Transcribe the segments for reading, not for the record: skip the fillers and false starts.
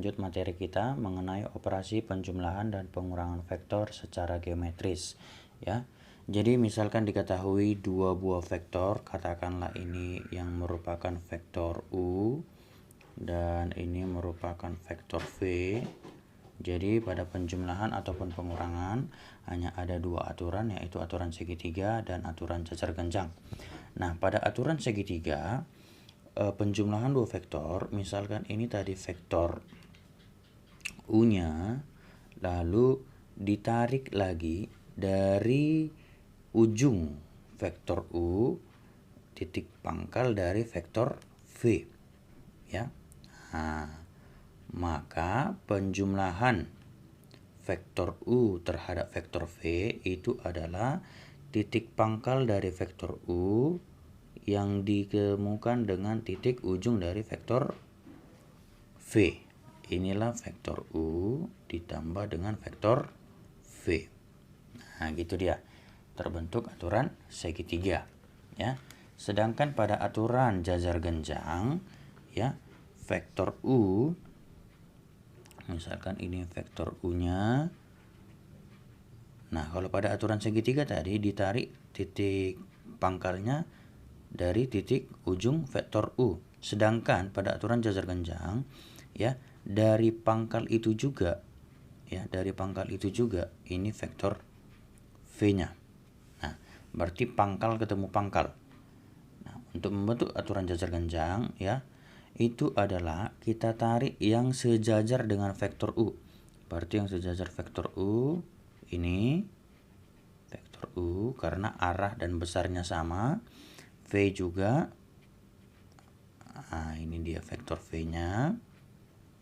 lanjut materi kita mengenai operasi penjumlahan dan pengurangan vektor secara geometris, ya. Jadi misalkan diketahui dua buah vektor, katakanlah ini yang merupakan vektor U dan ini merupakan vektor V. Jadi pada penjumlahan ataupun pengurangan hanya ada dua aturan, yaitu aturan segitiga dan aturan cacar genjang. Nah, pada aturan segitiga penjumlahan dua vektor, misalkan ini tadi vektor U-nya, lalu ditarik lagi dari ujung vektor U, titik pangkal dari vektor V, ya. Nah, maka penjumlahan vektor U terhadap vektor V itu adalah titik pangkal dari vektor U yang ditemukan dengan titik ujung dari vektor V. Inilah vektor U ditambah dengan vektor V. Nah, gitu dia. Terbentuk aturan segitiga, ya. Sedangkan pada aturan jajar genjang, ya, vektor U, misalkan ini vektor U-nya. Nah, kalau pada aturan segitiga tadi ditarik titik pangkalnya dari titik ujung vektor U. Sedangkan pada aturan jajar genjang, ya, dari pangkal itu juga, ya, dari pangkal itu juga ini vektor V-nya. Nah, berarti pangkal ketemu pangkal. Nah, untuk membentuk aturan jajar genjang, ya, itu adalah kita tarik yang sejajar dengan vektor U. Berarti yang sejajar vektor U ini vektor U karena arah dan besarnya sama. V juga, nah ini dia vektor V-nya,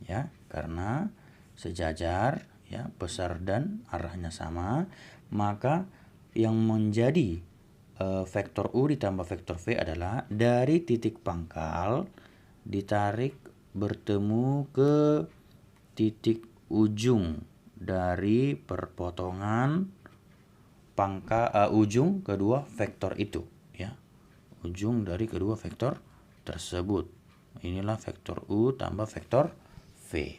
ya, karena sejajar, ya, besar dan arahnya sama, maka yang menjadi vektor U ditambah vektor V adalah dari titik pangkal ditarik bertemu ke titik ujung dari perpotongan ujung kedua vektor itu, ya. Ujung dari kedua vektor tersebut. Inilah vektor U tambah vektor V.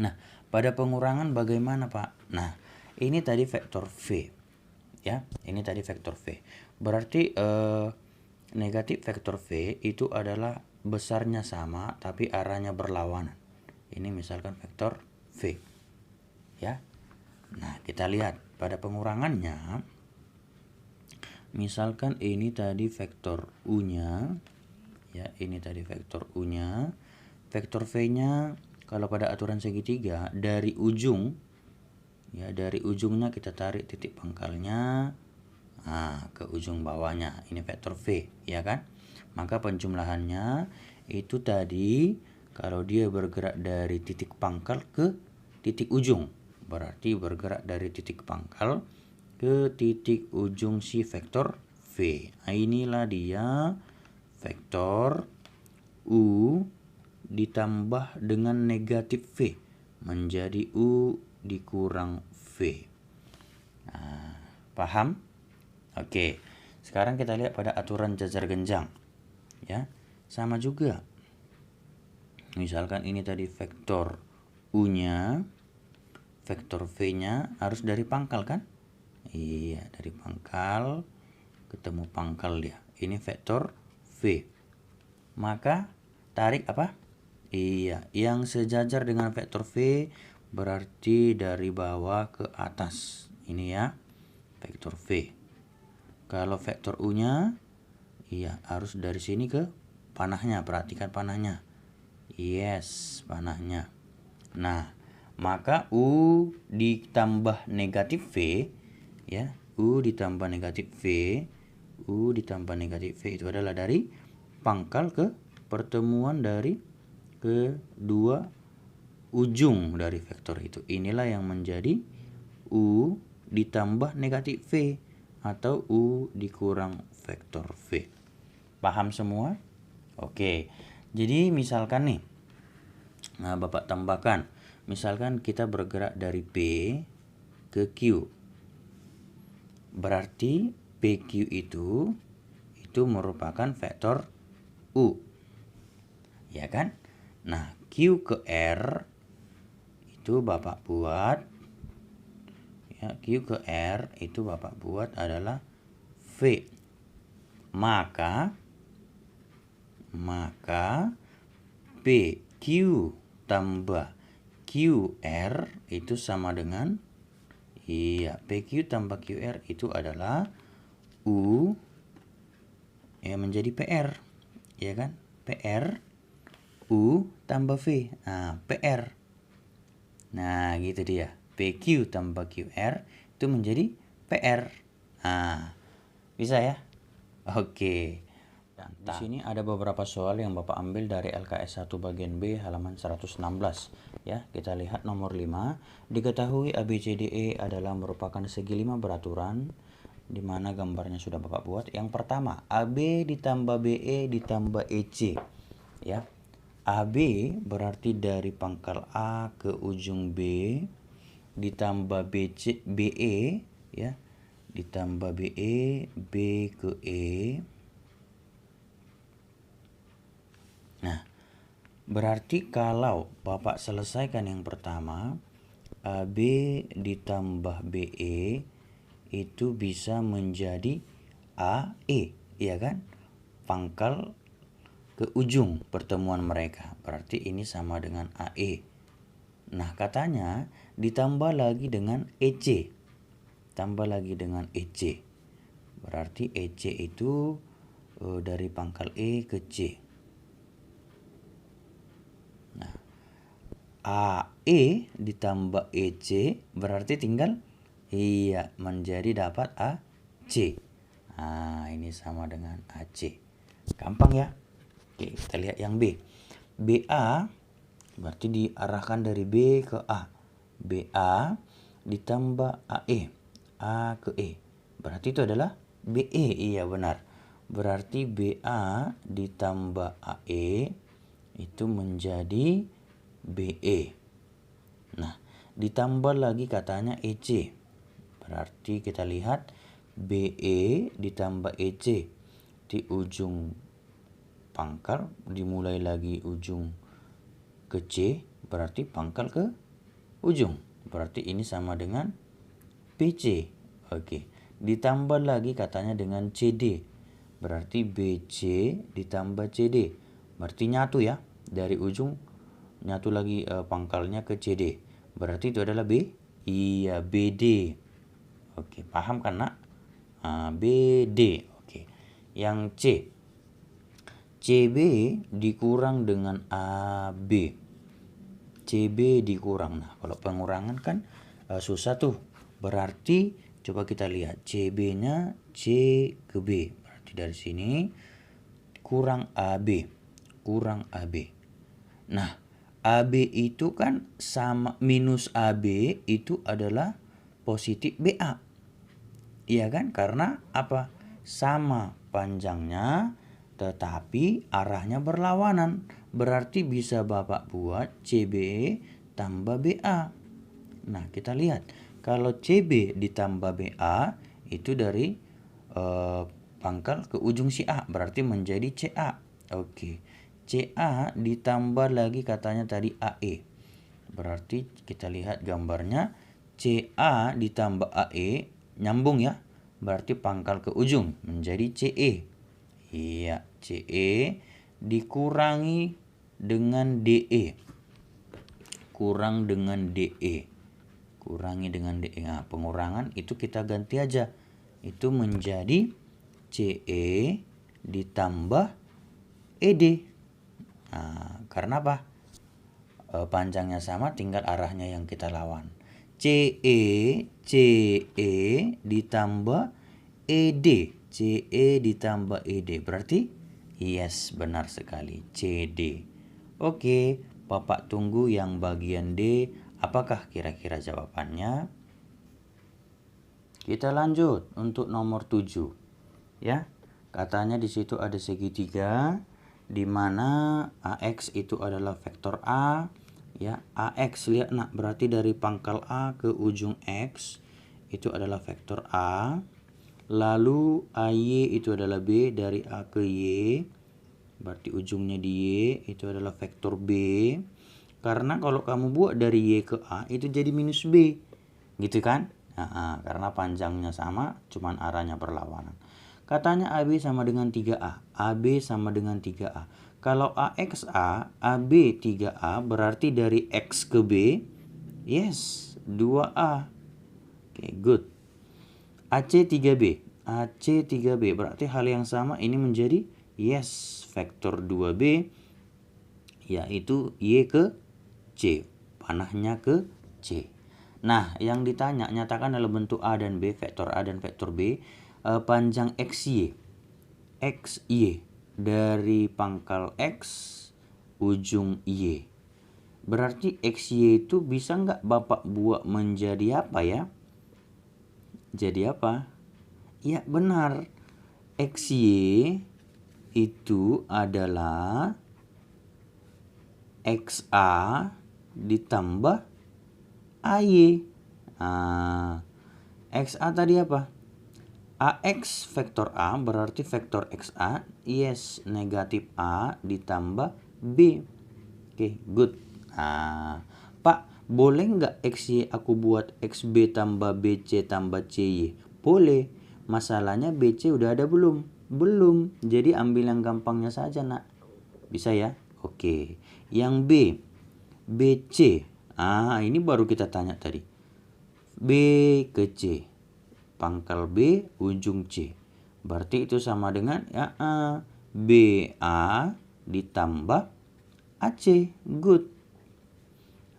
Nah, pada pengurangan bagaimana, Pak? Nah, ini tadi vektor V, ya. Ini tadi vektor V. Berarti negatif vektor V itu adalah besarnya sama tapi arahnya berlawanan. Ini misalkan vektor V, ya. Nah, kita lihat pada pengurangannya. Misalkan ini tadi vektor U-nya, ya, ini tadi vektor U-nya. Vektor V-nya kalau pada aturan segitiga dari ujung, ya, dari ujungnya kita tarik titik pangkalnya, nah, ke ujung bawahnya. Ini vektor V, ya kan? Maka penjumlahannya itu tadi kalau dia bergerak dari titik pangkal ke titik ujung, berarti bergerak dari titik pangkal ke titik ujung si vektor V. Nah, inilah dia vektor U ditambah dengan negatif V menjadi U dikurang V. Nah, paham? Oke. Sekarang kita lihat pada aturan jajar genjang, ya. Sama juga. Misalkan ini tadi vektor U-nya, vektor V-nya harus dari pangkal kan? Iya, dari pangkal ketemu pangkal dia. Ini vektor V. Maka tarik apa? Iya, yang sejajar dengan vektor V berarti dari bawah ke atas. Ini ya, vektor V. Kalau vektor U-nya, iya, harus dari sini ke panahnya. Perhatikan panahnya. Yes, panahnya. Nah, maka U ditambah negatif V, ya, U ditambah negatif V, U ditambah negatif V itu adalah dari pangkal ke pertemuan dari kedua ujung dari vektor itu. Inilah yang menjadi U ditambah negatif V atau U dikurang vektor V. Paham semua? Oke. Jadi misalkan nih, nah, Bapak tambahkan. Misalkan kita bergerak dari P ke Q. Berarti PQ itu merupakan vektor U. Ya kan? Nah, Q ke R itu Bapak buat, ya, Q ke R itu Bapak buat adalah V. Maka PQ tambah QR itu sama dengan, iya, PQ tambah QR itu adalah U, ya, menjadi PR, ya kan? PR U tambah V. Nah, PR. Nah, gitu dia. PQ tambah QR itu menjadi PR. Nah, bisa ya? Oke. Di sini ada beberapa soal yang Bapak ambil dari LKS 1 bagian B halaman 116. Ya, kita lihat nomor 5. Diketahui ABCDE adalah merupakan segi 5 beraturan, di mana gambarnya sudah Bapak buat. Yang pertama, AB ditambah BE ditambah EC. Ya. AB berarti dari pangkal A ke ujung B ditambah BE, ya. Ditambah BE, B ke E. Nah, berarti kalau Bapak selesaikan yang pertama, AB ditambah BE itu bisa menjadi AE, ya kan? Pangkal ke ujung pertemuan mereka. Berarti ini sama dengan AE. Nah, katanya ditambah lagi dengan EC. Tambah lagi dengan EC. Berarti EC itu dari pangkal E ke C. AE ditambah EC berarti tinggal, iya, menjadi dapat AC. Nah, ini sama dengan AC. Gampang ya. Oke, kita lihat yang B. BA berarti diarahkan dari B ke A. BA ditambah AE. A ke E. Berarti itu adalah BE. Iya, benar. Berarti BA ditambah AE itu menjadi BE. Nah, ditambah lagi katanya EC. Berarti kita lihat BE ditambah EC di ujung pangkal, dimulai lagi ujung ke C, berarti pangkal ke ujung. Berarti ini sama dengan PC. Oke. Ditambah lagi katanya dengan CD. Berarti BC ditambah CD. Berarti nyatu ya. Dari ujung nyatu lagi pangkalnya ke CD. Berarti itu adalah B. Iya, BD. Oke, paham kan nak? BD. Oke. Yang C. CB dikurang dengan AB. CB dikurang. Nah, kalau pengurangan kan susah tuh. Berarti coba kita lihat CB-nya C ke B. Berarti dari sini kurang AB. Kurang AB. Nah, AB itu kan sama minus AB itu adalah positif BA. Iya kan? Karena apa? Sama panjangnya tetapi arahnya berlawanan. Berarti bisa Bapak buat CB tambah BA. Nah, kita lihat. Kalau CB ditambah BA itu dari pangkal ke ujung si A. Berarti menjadi CA. Oke. CA ditambah lagi katanya tadi AE. Berarti kita lihat gambarnya. CA ditambah AE nyambung ya. Berarti pangkal ke ujung menjadi CE. Iya, CE dikurangi dengan DE. Kurang dengan DE. Kurangi dengan DE. Nah, pengurangan itu kita ganti aja. Itu menjadi CE ditambah ED. Nah, karena apa? Panjangnya sama, tinggal arahnya yang kita lawan. CE ditambah ED. CE ditambah ED. Berarti yes, benar sekali. CD. Oke, Bapak tunggu yang bagian D. Apakah kira-kira jawabannya? Kita lanjut untuk nomor 7. Ya. Katanya di situ ada segitiga di mana AX itu adalah vektor A, ya. AX, lihat nak, berarti dari pangkal A ke ujung X itu adalah vektor A. Lalu AY itu adalah B, dari A ke Y berarti ujungnya di Y itu adalah vektor B. Karena kalau kamu buat dari Y ke A itu jadi minus B. Gitu kan? Karena panjangnya sama, cuman arahnya berlawanan. Katanya AB sama dengan 3A. AB sama dengan 3A. Kalau AXA, AB 3A berarti dari X ke B, yes, 2A. Oke, good. AC 3B. AC 3B berarti hal yang sama ini menjadi yes, vektor 2B yaitu Y ke C. Panahnya ke C. Nah, yang ditanya nyatakan dalam bentuk A dan B, vektor A dan vektor B, panjang XY. XY dari pangkal X ujung Y. Berarti XY itu bisa nggak Bapak buat menjadi apa ya? Jadi apa? Ya benar. XY itu adalah XA ditambah AY. XA tadi apa? AX vektor A berarti vektor XA. Yes, negatif A ditambah B. Oke, good. Pak, boleh nggak XY aku buat XB tambah BC tambah CY? Boleh. Masalahnya BC udah ada belum? Belum. Jadi ambil yang gampangnya saja, nak. Bisa ya? Oke. Yang B. BC. Ini baru kita tanya tadi. B ke C. Pangkal B, ujung C. Berarti itu sama dengan BA ditambah AC. Good.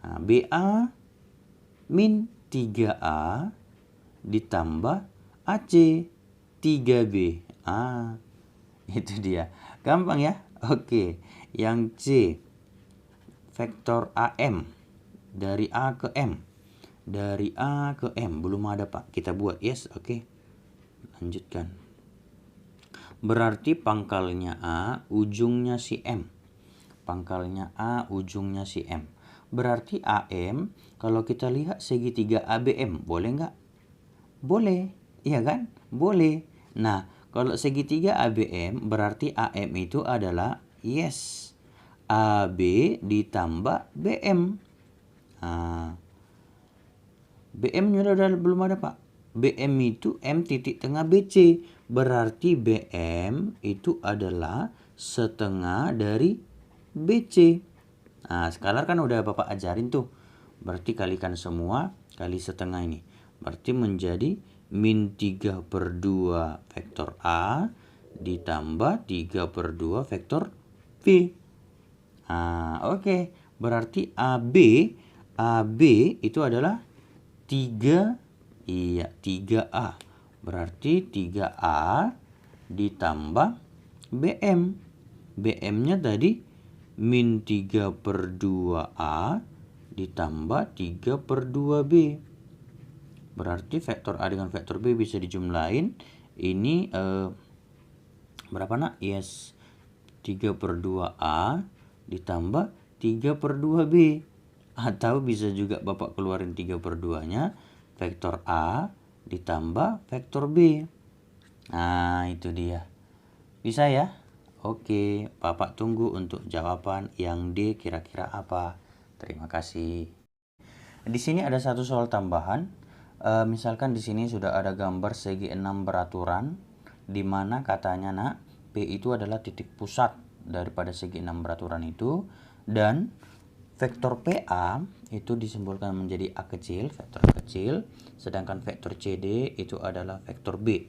BA min 3A ditambah AC 3B. Itu dia. Gampang ya? Oke. Yang C, vektor AM dari A ke M. Dari A ke M belum ada, Pak. Kita buat. Yes, oke. Lanjutkan. Berarti pangkalnya A, ujungnya si M. Pangkalnya A, ujungnya si M. Berarti AM, kalau kita lihat segitiga ABM, boleh nggak? Boleh, iya kan? Boleh. Nah, kalau segitiga ABM, berarti AM itu adalah, yes, AB ditambah BM. BM-nya udah belum ada, Pak. BM itu M titik tengah BC. Berarti BM itu adalah setengah dari BC. Sekarang kan udah Bapak ajarin tuh. Berarti kalikan semua kali setengah ini. Berarti menjadi min 3/2 vektor A ditambah 3/2 vektor B. Oke. Berarti AB itu adalah 3A. Berarti 3A ditambah BM. BM-nya tadi min 3/2A ditambah 3/2B. Berarti vektor A dengan vektor B bisa dijumlahin. Ini berapa, nak? Yes, 3/2A ditambah 3/2B. Atau bisa juga Bapak keluarin 3/2-nya vektor A ditambah vektor B. Itu dia. Bisa ya? Oke, Bapak tunggu untuk jawaban yang D kira-kira apa. Terima kasih. Di sini ada satu soal tambahan. Misalkan di sini sudah ada gambar segi 6 beraturan, di mana katanya, nak, P itu adalah titik pusat daripada segi 6 beraturan itu, dan vektor PA itu disimbolkan menjadi A kecil, vektor A kecil, sedangkan vektor CD itu adalah vektor B.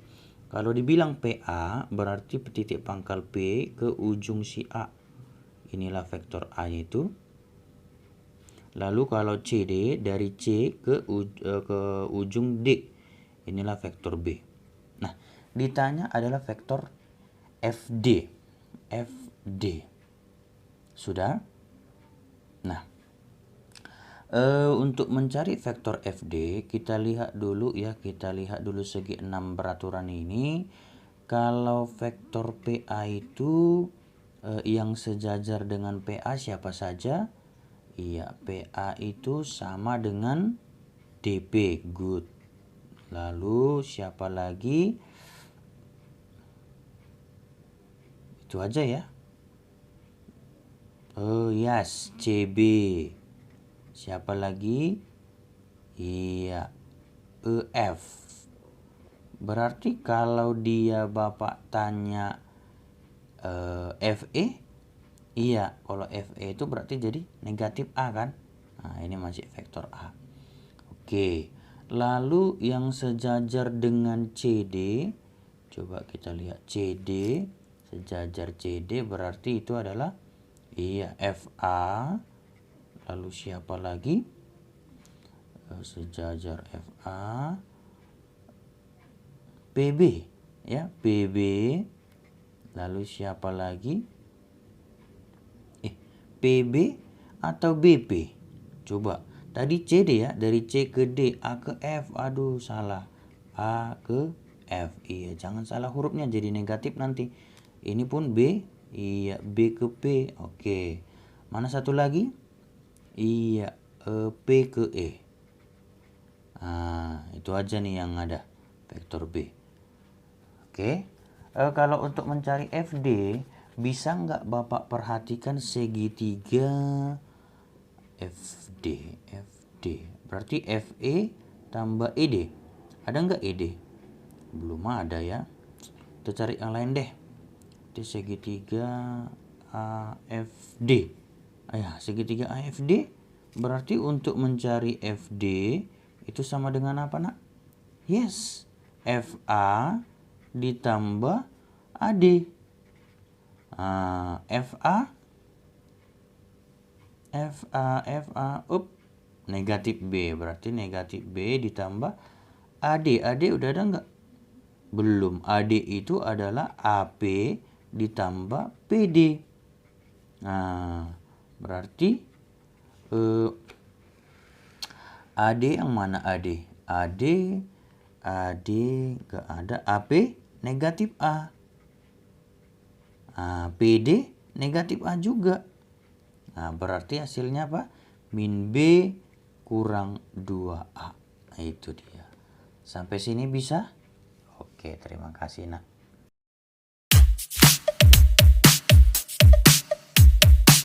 Kalau dibilang PA berarti titik pangkal P ke ujung si A. Inilah vektor A itu. Lalu kalau CD dari C ke ujung D. Inilah vektor B. Nah, ditanya adalah vektor FD. FD. Sudah? Nah, untuk mencari vektor FD, kita lihat dulu ya, segi 6 beraturan ini. Kalau vektor PA itu yang sejajar dengan PA siapa saja? Iya, PA itu sama dengan DP, good. Lalu siapa lagi? Itu aja ya. Yes, CB. Siapa lagi? Iya, EF. Berarti kalau dia Bapak tanya FE, iya, kalau FE itu berarti jadi negatif A kan? Nah, ini masih vektor A. Oke, lalu yang sejajar dengan CD, coba kita lihat CD, sejajar CD berarti itu adalah, iya, FA. Lalu siapa lagi? Sejajar FA, PB, ya, PB. Lalu siapa lagi? PB atau BP? Coba. Tadi CD ya, dari C ke D, A ke F. Aduh, salah. A ke F. Iya, jangan salah hurufnya jadi negatif nanti. Ini pun B. Iya, B ke P. Oke. Mana satu lagi? Iya, P ke E. Nah, itu aja nih yang ada vektor B. Oke. Kalau untuk mencari FD, bisa nggak Bapak perhatikan segitiga FD. Berarti FE tambah ED. Ada nggak ED? Belum ada ya. Kita cari yang lain deh. Itu segitiga AFD. Ya, segitiga AFD. Berarti untuk mencari FD itu sama dengan apa, Nak? Yes, FA ditambah AD. FA, negatif B. Berarti negatif B ditambah AD. AD udah ada nggak? Belum. AD itu adalah AP ditambah PD. Nah, berarti AD yang mana AD? AD nggak ada. AP negatif A. PD negatif A juga. Nah, berarti hasilnya apa? Min B kurang 2A. Nah, itu dia. Sampai sini bisa? Oke, terima kasih, Nak.